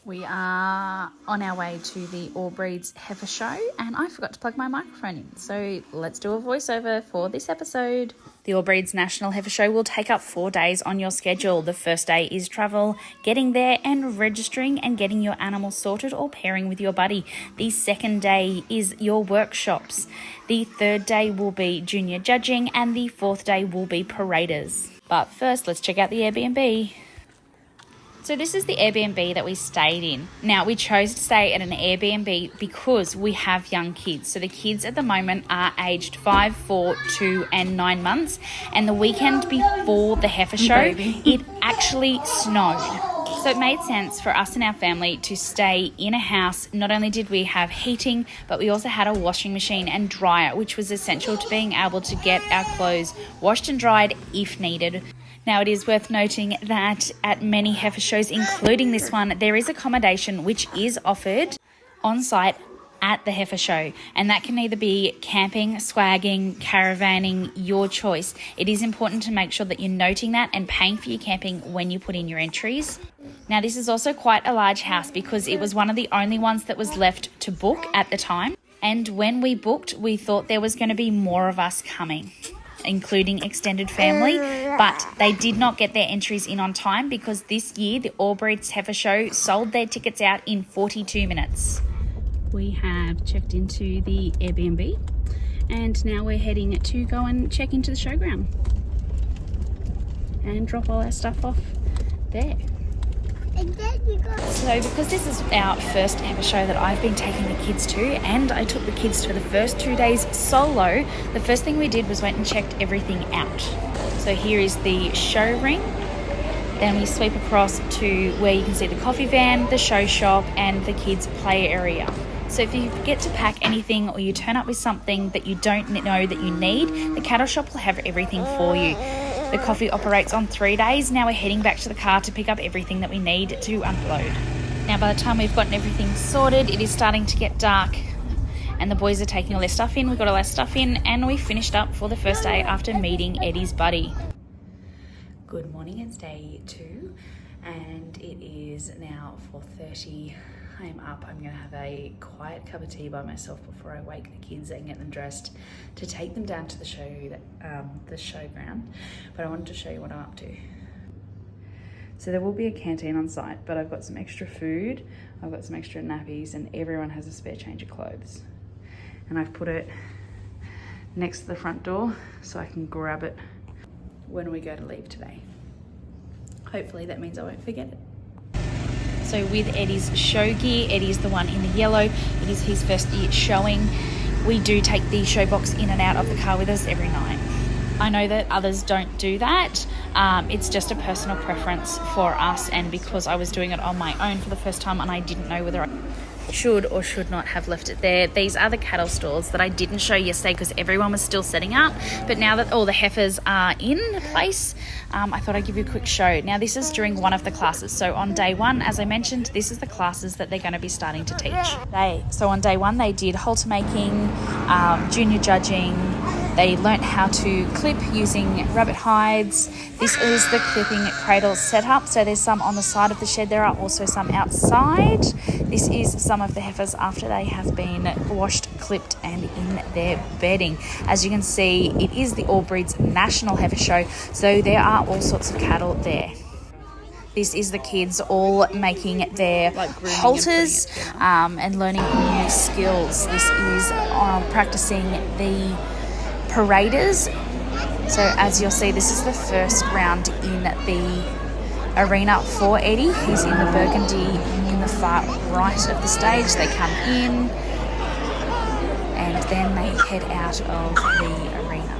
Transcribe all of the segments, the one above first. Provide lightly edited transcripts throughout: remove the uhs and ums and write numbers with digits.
We are on our way to the All Breeds Heifer Show, and I forgot to plug my microphone in. So let's do a voiceover for this episode. The All Breeds National Heifer Show will take up 4 days on your schedule. The first day is travel, getting there and registering and getting your animal sorted or pairing with your buddy. The second day is your workshops. The third day will be junior judging, and the fourth day will be paraders. But first, let's check out the Airbnb. So this is the Airbnb that we stayed in. Now, we chose to stay at an Airbnb because we have young kids. So the kids at the moment are aged 5, 4, 2 and 9 months. And the weekend before the Heifer Show, it actually snowed. So it made sense for us and our family to stay in a house. Not only did we have heating, but we also had a washing machine and dryer, which was essential to being able to get our clothes washed and dried if needed. Now, it is worth noting that at many heifer shows, including this one, there is accommodation which is offered on site at the heifer show, and that can either be camping, swagging, caravanning, your choice. It is important to make sure that you're noting that and paying for your camping when you put in your entries. Now, this is also quite a large house because it was one of the only ones that was left to book at the time, and when we booked, we thought there was going to be more of us coming, including extended family, but they did not get their entries in on time because this year the All Breeds Heifer Show sold their tickets out in 42 minutes. We have checked into the Airbnb and now we're heading to go and check into the showground and drop all our stuff off there. So because this is our first heifer show that I've been taking the kids to, and I took the kids for the first 2 days solo, the first thing we did was went and checked everything out. So here is the show ring. Then we sweep across to where you can see the coffee van, the show shop and the kids play area. So if you forget to pack anything or you turn up with something that you don't know that you need, the cattle shop will have everything for you. The coffee operates on 3 days. Now we're heading back to the car to pick up everything that we need to unload. Now by the time we've gotten everything sorted, it is starting to get dark and the boys are taking all their stuff in. We've got all our stuff in and we finished up for the first day after meeting Eddie's buddy. Good morning, it's day 2 and it is now 4:30. I am up. I'm going to have a quiet cup of tea by myself before I wake the kids and get them dressed to take them down to the showground. But I wanted to show you what I'm up to. So there will be a canteen on site, but I've got some extra food, I've got some extra nappies, and everyone has a spare change of clothes. And I've put it next to the front door so I can grab it when we go to leave today. Hopefully that means I won't forget it. So with Eddie's show gear, Eddie's the one in the yellow. It is his first year showing. We do take the show box in and out of the car with us every night. I know that others don't do that. It's just a personal preference for us, and because I was doing it on my own for the first time and I didn't know whether I should or should not have left it there. These are the cattle stalls that I didn't show yesterday because everyone was still setting up, but now that all the heifers are in place, I thought I'd give you a quick show. Now this is during one of the classes. So on day 1, as I mentioned, this is the classes that they're going to be starting to teach. So on day 1 they did halter making, junior judging. They learnt how to clip using rabbit hides. This is the clipping cradle setup. So there's some on the side of the shed. There are also some outside. This is some of the heifers after they have been washed, clipped and in their bedding. As you can see, it is the All Breeds National Heifer Show. So there are all sorts of cattle there. This is the kids all making their halters and learning new skills. This is practicing the paraders. So as you'll see, this is the first round in the arena for Eddie. He's in the burgundy in the far right of the stage. They come in and then they head out of the arena.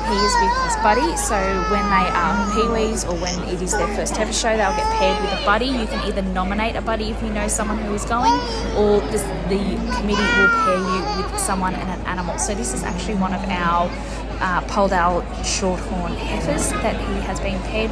He is with his buddy, so when they are peewees or when it is their first heifer show, they'll get paired with a buddy. You can either nominate a buddy if you know someone who is going, or the committee will pair you with someone and an animal. So this is actually one of our Poledale Shorthorn heifers that he has been paired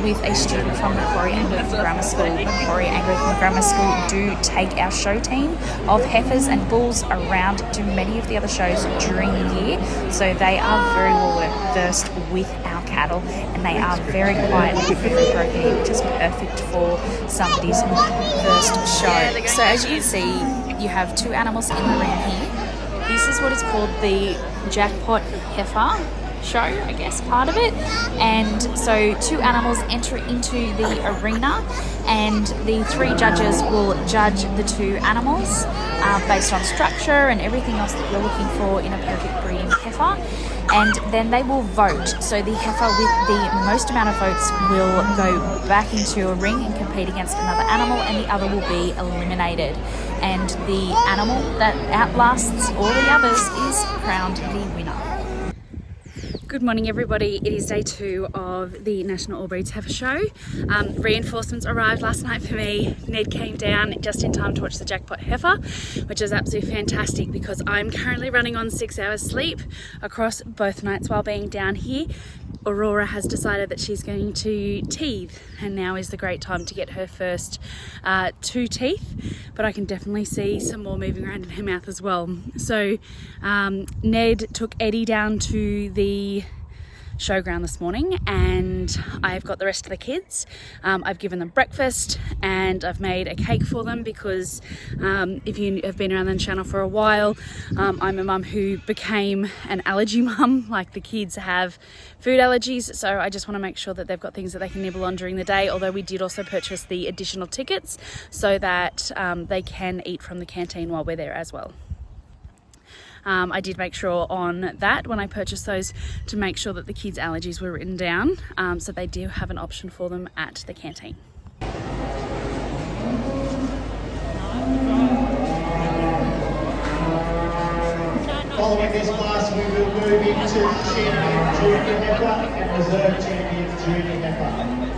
with a student from Macquarie Anglican Grammar School. Macquarie Anglican Grammar School do take our show team of heifers and bulls around to many of the other shows during the year, so they are very well versed with our cattle, and they are very quiet and very broken in, which is perfect for somebody's first show. So as you can see, you have two animals in the ring here. This is what is called the jackpot heifer show, I guess, part of it. And so two animals enter into the arena, and the three judges will judge the two animals based on structure and everything else that you're looking for in a perfect breeding heifer. And then they will vote. So the heifer with the most amount of votes will go back into a ring and compete against another animal, and the other will be eliminated. And the animal that outlasts all the others is crowned the winner. Good morning, everybody. It is day 2 of the National All Breeds Heifer Show. Reinforcements arrived last night for me. Ned came down just in time to watch the jackpot heifer, which is absolutely fantastic because I'm currently running on 6 hours sleep across both nights while being down here. Aurora has decided that she's going to teeth, and now is the great time to get her first 2 teeth, but I can definitely see some more moving around in her mouth as well. So Ned took Eddie down to the showground this morning, and I've got the rest of the kids. I've given them breakfast and I've made a cake for them because if you have been around the channel for a while, I'm a mum who became an allergy mum. Like, the kids have food allergies, so I just want to make sure that they've got things that they can nibble on during the day, although we did also purchase the additional tickets so that they can eat from the canteen while we're there as well. I did make sure on that when I purchased those to make sure that the kids' allergies were written down, so they do have an option for them at the canteen. Following this class, we will move into Champion Junior Heifer and Reserve Champion Junior Heifer.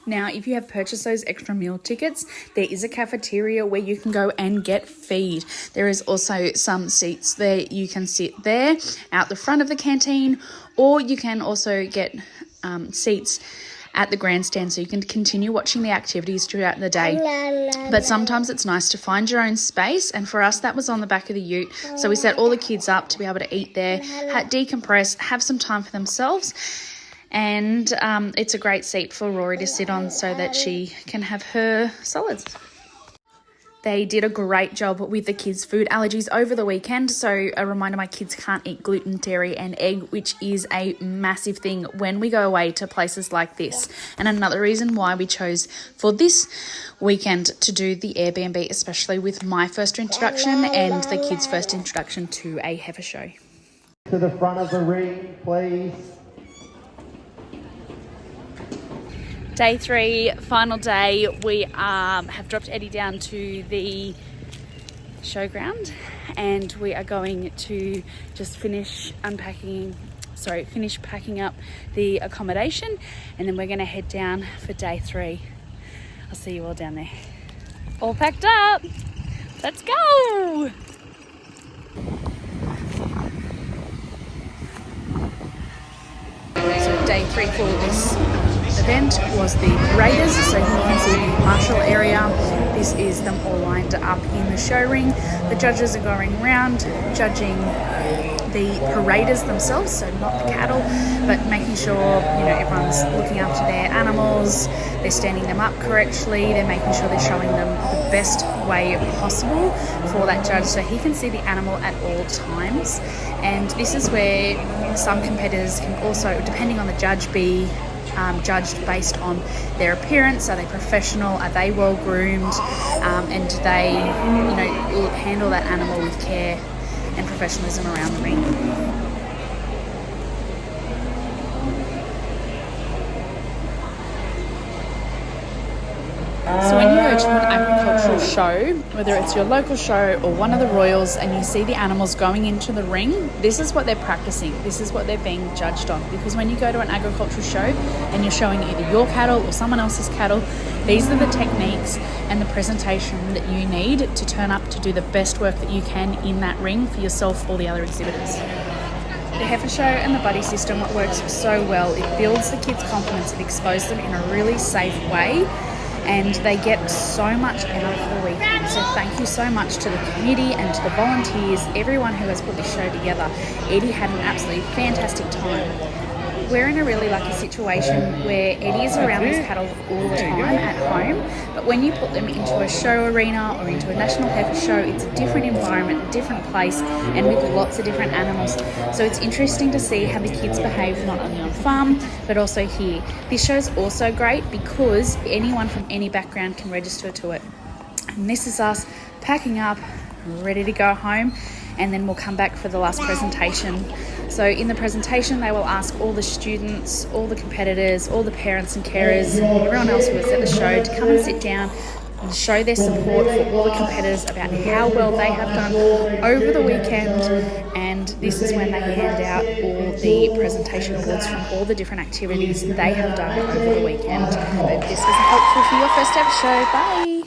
Now, if you have purchased those extra meal tickets, there is a cafeteria where you can go and get feed. There is also some seats there. You can sit there out the front of the canteen, or you can also get seats at the grandstand so you can continue watching the activities throughout the day. But sometimes it's nice to find your own space, and for us that was on the back of the ute. So we set all the kids up to be able to eat there, decompress, have some time for themselves. And it's a great seat for Rory to sit on so that she can have her solids. They did a great job with the kids' food allergies over the weekend. So a reminder, my kids can't eat gluten, dairy and egg, which is a massive thing when we go away to places like this. And another reason why we chose for this weekend to do the Airbnb, especially with my first introduction and the kids' first introduction to a heifer show. To the front of the ring, please. Day 3, final day. We have dropped Eddie down to the showground, and we are going to just finish packing up the accommodation, and then we're going to head down for day 3. I'll see you all down there. All packed up. Let's go. So day 3 for this event was the paraders. So here you can see the marshal area. This is them all lined up in the show ring. The judges are going around judging the paraders themselves, so not the cattle, but making sure, you know, everyone's looking after their animals, they're standing them up correctly, they're making sure they're showing them the best way possible for that judge so he can see the animal at all times. And this is where some competitors can also, depending on the judge, be judged based on their appearance. Are they professional? Are they well groomed? And do they, you know, handle that animal with care and professionalism around the ring? So when you go to an agricultural show, whether it's your local show or one of the royals, and you see the animals going into the ring, this is what they're practicing. This is what they're being judged on. Because when you go to an agricultural show and you're showing either your cattle or someone else's cattle, these are the techniques and the presentation that you need to turn up to do the best work that you can in that ring for yourself or the other exhibitors. The Heifer Show and the buddy system works so well. It builds the kids' confidence, it exposes them in a really safe way, and they get so much out of the weekend. So thank you so much to the committee and to the volunteers, everyone who has put this show together. Eddie had an absolutely fantastic time. We're in a really lucky situation where Eddie is around these cattle all the time at home, but when you put them into a show arena or into a national heifer show, it's a different environment, a different place, and with lots of different animals. So it's interesting to see how the kids behave not only on farm, but also here. This show's also great because anyone from any background can register to it. And this is us packing up, ready to go home, and then we'll come back for the last presentation. So in the presentation, they will ask all the students, all the competitors, all the parents and carers, everyone else who was at the show to come and sit down and show their support for all the competitors about how well they have done over the weekend. And this is when they hand out all the presentation awards from all the different activities they have done over the weekend. I hope this was helpful for your first ever show. Bye.